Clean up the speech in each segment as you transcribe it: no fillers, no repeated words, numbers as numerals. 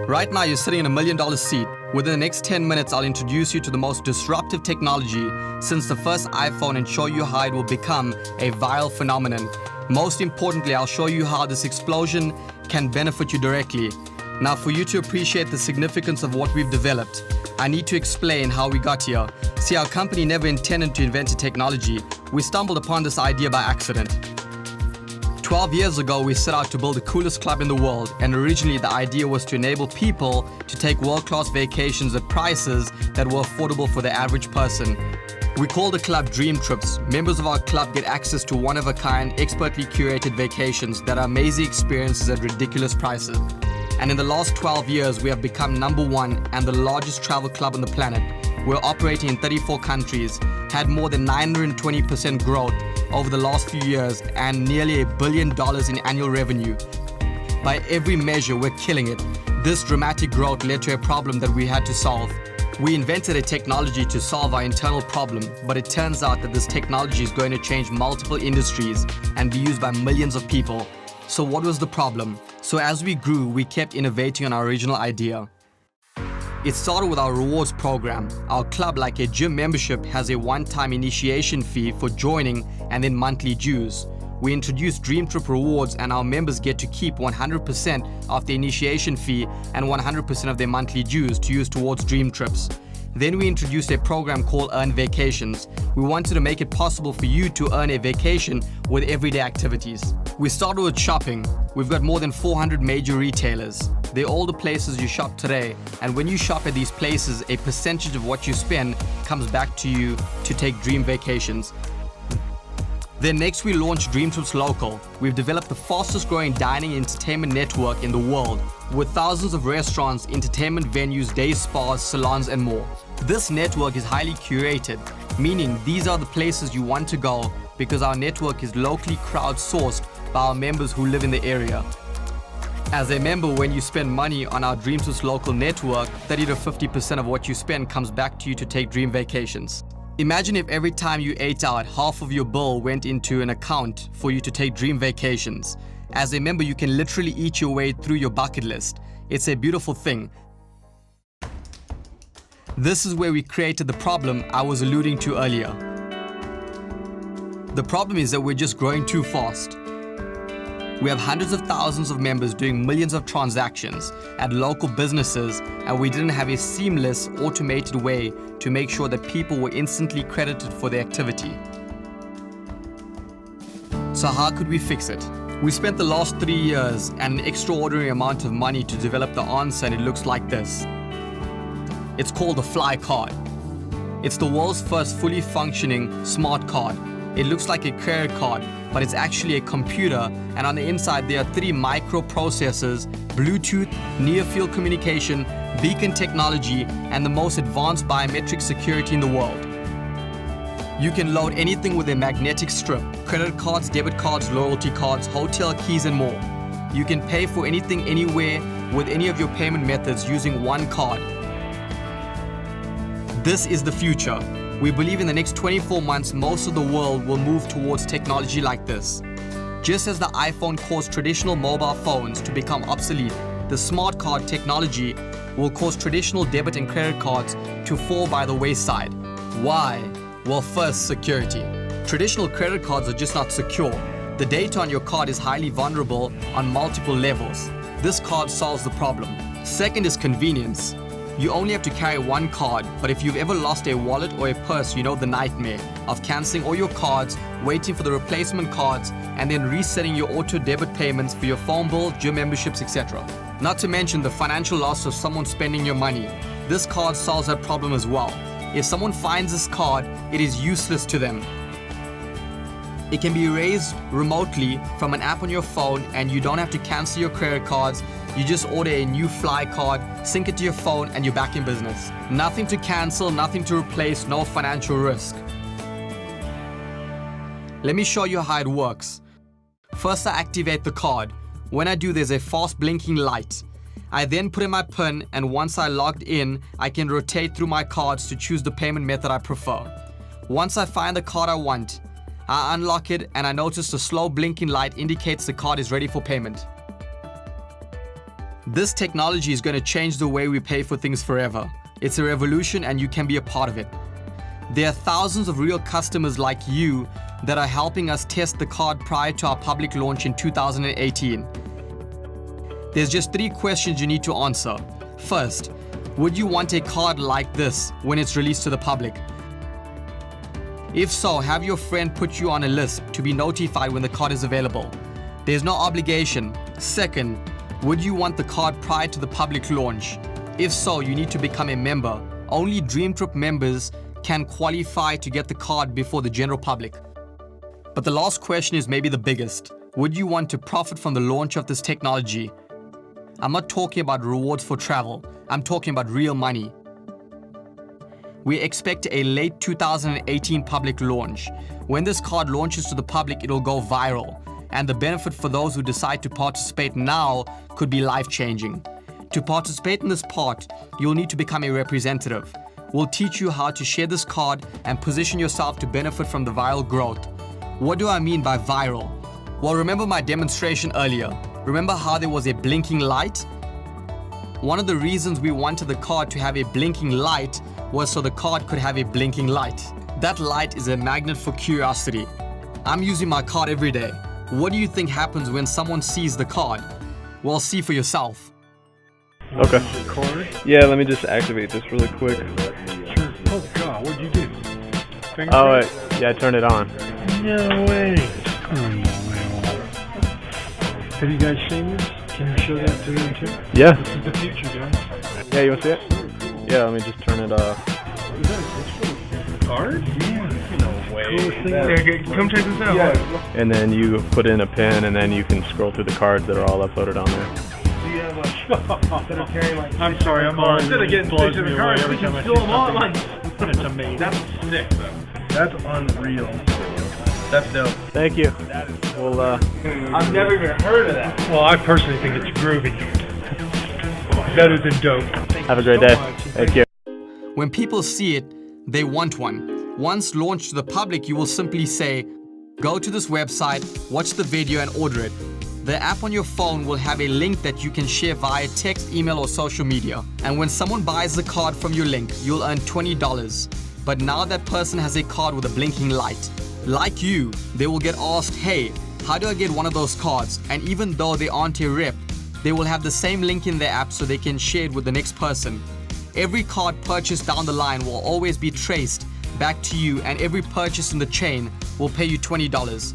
Right now, you're sitting in $1 million seat. Within the next 10 minutes, I'll introduce you to the most disruptive technology since the first iPhone and show you how it will become a viral phenomenon. Most importantly, I'll show you how this explosion can benefit you directly. Now, for you to appreciate the significance of what we've developed, I need to explain how we got here. See, our company never intended to invent a technology. We stumbled upon this idea by accident. 12 years ago, we set out to build the coolest club in the world, and originally the idea was to enable people to take world-class vacations at prices that were affordable for the average person. We call the club Dream Trips. Members of our club get access to one-of-a-kind, expertly curated vacations that are amazing experiences at ridiculous prices. And in the last 12 years, we have become #1 and the largest travel club on the planet. We're operating in 34 countries, had more than 920% growth over the last few years, and nearly $1 billion in annual revenue. By every measure, we're killing it. This dramatic growth led to a problem that we had to solve. We invented a technology to solve our internal problem, but it turns out that this technology is going to change multiple industries and be used by millions of people. So what was the problem? So as we grew, we kept innovating on our original idea. It started with our rewards program. Our club, like a gym membership, has a one-time initiation fee for joining and then monthly dues. We introduced Dream Trip Rewards, and our members get to keep 100% of the initiation fee and 100% of their monthly dues to use towards dream trips. Then we introduced a program called Earn Vacations. We wanted to make it possible for you to earn a vacation with everyday activities. We started with shopping. We've got more than 400 major retailers. They're all the places you shop today, and when you shop at these places, a percentage of what you spend comes back to you to take dream vacations. Then next we launched Dream Trips Local. We've developed the fastest growing dining entertainment network in the world, with thousands of restaurants, entertainment venues, day spas, salons, and more. This network is highly curated, meaning these are the places you want to go because our network is locally crowdsourced by our members who live in the area. As a member, when you spend money on our Dream Trips Local network, 30 to 50% of what you spend comes back to you to take dream vacations. Imagine if every time you ate out, half of your bill went into an account for you to take dream vacations. As a member, you can literally eat your way through your bucket list. It's a beautiful thing. This is where we created the problem I was alluding to earlier. The problem is that we're just growing too fast. We have hundreds of thousands of members doing millions of transactions at local businesses, and we didn't have a seamless, automated way to make sure that people were instantly credited for their activity. So how could we fix it? We spent the last 3 years and an extraordinary amount of money to develop the answer, and it looks like this. It's called the Flye card. It's the world's first fully functioning smart card. It looks like a credit card, but it's actually a computer, and on the inside there are 3 microprocessors, Bluetooth, near-field communication, beacon technology, and the most advanced biometric security in the world. You can load anything with a magnetic strip: credit cards, debit cards, loyalty cards, hotel keys, and more. You can pay for anything anywhere with any of your payment methods using one card. This is the future. We believe in the next 24 months, most of the world will move towards technology like this. Just as the iPhone caused traditional mobile phones to become obsolete, the smart card technology will cause traditional debit and credit cards to fall by the wayside. Why? Well, first, security. Traditional credit cards are just not secure. The data on your card is highly vulnerable on multiple levels. This card solves the problem. Second is convenience. You only have to carry one card, but if you've ever lost a wallet or a purse, you know the nightmare of cancelling all your cards, waiting for the replacement cards, and then resetting your auto debit payments for your phone bill, gym memberships, etc. Not to mention the financial loss of someone spending your money. This card solves that problem as well. If someone finds this card, it is useless to them. It can be erased remotely from an app on your phone, and you don't have to cancel your credit cards. You just order a new Flye card, sync it to your phone, and you're back in business. Nothing to cancel, nothing to replace, no financial risk. Let me show you how it works. First, I activate the card. When I do, there's a fast blinking light. I then put in my PIN, and once I logged in, I can rotate through my cards to choose the payment method I prefer. Once I find the card I want, I unlock it, and I notice the slow blinking light indicates the card is ready for payment. This technology is going to change the way we pay for things forever. It's a revolution and you can be a part of it. There are thousands of real customers like you that are helping us test the card prior to our public launch in 2018. There's just 3 questions you need to answer. First, would you want a card like this when it's released to the public? If so, have your friend put you on a list to be notified when the card is available. There's no obligation. Second, would you want the card prior to the public launch? If so, you need to become a member. Only Dream Trip members can qualify to get the card before the general public. But the last question is maybe the biggest. Would you want to profit from the launch of this technology? I'm not talking about rewards for travel. I'm talking about real money. We expect a late 2018 public launch. When this card launches to the public, it'll go viral. And the benefit for those who decide to participate now could be life-changing. To participate in this part, you'll need to become a representative. We'll teach you how to share this card and position yourself to benefit from the viral growth. What do I mean by viral? Well, remember my demonstration earlier. Remember how there was a blinking light? One of the reasons we wanted the card to have a blinking light was so the card could have a blinking light. That light is a magnet for curiosity. I'm using my card every day. What do you think happens when someone sees the card? Well, see for yourself. Okay. Yeah, let me just activate this really quick. Sure. Oh God, what'd you do? Oh, wait. Yeah, I turned it on. No way. Have you guys seen this? Can you show that to them too? Yeah. This is the future, guys. Yeah, you want to see it? Yeah, let me just turn it off. Is that a card? Yeah. No way. Yeah, come check this out. Yeah. And then you put in a pin, and then you can scroll through the cards that are all uploaded on there. I'm sorry, I'm on. Instead of getting pictures of the cards, we can still them online. That's amazing. That's sick, though. That's unreal. That's dope. Thank you. Well, I've never even heard of that. Well, I personally think it's groovy. Better than dope. have a great day. Thank you. When people see it, they want one. Once launched to the public, you will simply say, go to this website, watch the video and order it. The app on your phone will have a link that you can share via text, email or social media. And when someone buys the card from your link, you'll earn $20. But now that person has a card with a blinking light. Like you, they will get asked, hey, how do I get one of those cards? And even though they aren't a rep, they will have the same link in their app so they can share it with the next person. Every card purchased down the line will always be traced back to you, and every purchase in the chain will pay you $20.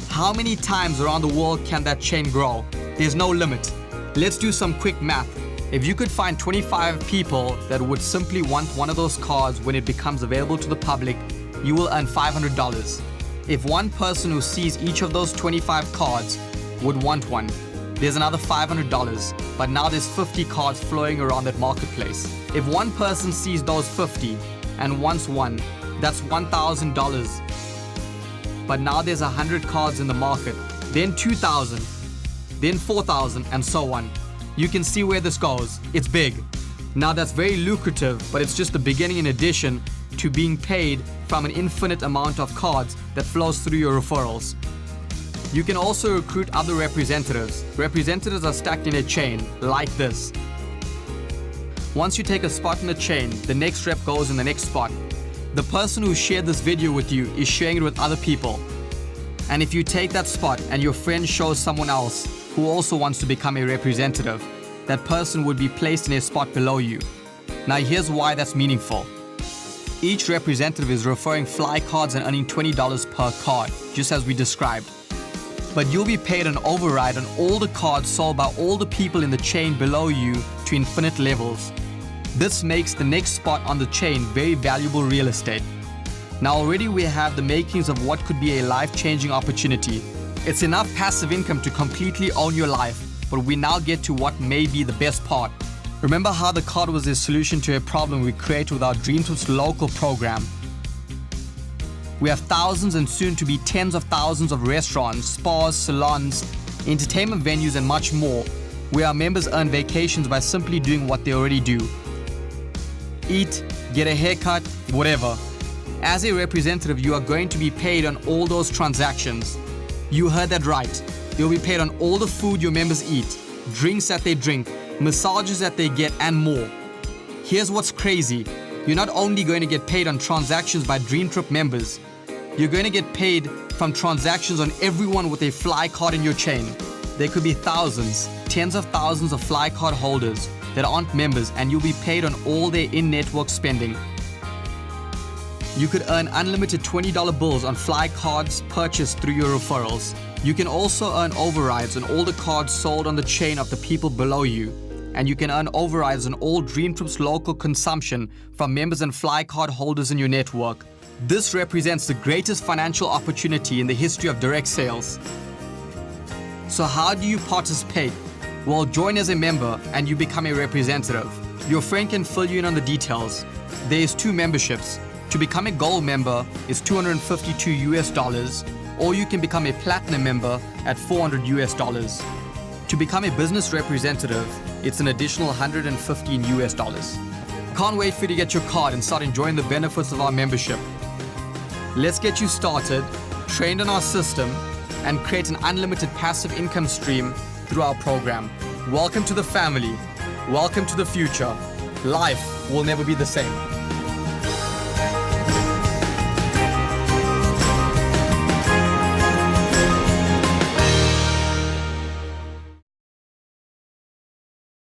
How many times around the world can that chain grow? There's no limit. Let's do some quick math. If you could find 25 people that would simply want one of those cards when it becomes available to the public, you will earn $500. If one person who sees each of those 25 cards would want one, there's another $500, but now there's 50 cards flowing around that marketplace. If one person sees those 50 and wants one, that's $1,000. But now there's 100 cards in the market, then 2,000, then 4,000, and so on. You can see where this goes. It's big. Now that's very lucrative, but it's just the beginning in addition to being paid from an infinite amount of cards that flows through your referrals. You can also recruit other representatives. Representatives are stacked in a chain, like this. Once you take a spot in the chain, the next rep goes in the next spot. The person who shared this video with you is sharing it with other people. And if you take that spot and your friend shows someone else who also wants to become a representative, that person would be placed in a spot below you. Now here's why that's meaningful. Each representative is referring Flye cards and earning $20 per card, just as we described. But you'll be paid an override on all the cards sold by all the people in the chain below you to infinite levels. This makes the next spot on the chain very valuable real estate. Now already we have the makings of what could be a life-changing opportunity. It's enough passive income to completely own your life, but we now get to what may be the best part. Remember how the card was a solution to a problem we created with our Dream Trips Local program. We have thousands and soon to be tens of thousands of restaurants, spas, salons, entertainment venues and much more, where our members earn vacations by simply doing what they already do. Eat, get a haircut, whatever. As a representative, you are going to be paid on all those transactions. You heard that right. You'll be paid on all the food your members eat. drinks that they drink, massages that they get, and more. Here's what's crazy. You're not only going to get paid on transactions by Dream Trip members, you're going to get paid from transactions on everyone with a Flye card in your chain. There could be thousands, tens of thousands of Flye card holders that aren't members, and you'll be paid on all their in-network spending. You could earn unlimited $20 bills on Flye cards purchased through your referrals. You can also earn overrides on all the cards sold on the chain of the people below you. And you can earn overrides on all Dream Trip's local consumption from members and Flye card holders in your network. This represents the greatest financial opportunity in the history of direct sales. So how do you participate? Well, join as a member and you become a representative. Your friend can fill you in on the details. There's 2 memberships. To become a gold member is $252 or you can become a platinum member at $400. To become a business representative, it's an additional $115. Can't wait for you to get your card and start enjoying the benefits of our membership. Let's get you started, trained on our system, and create an unlimited passive income stream through our program. Welcome to the family. Welcome to the future. Life will never be the same.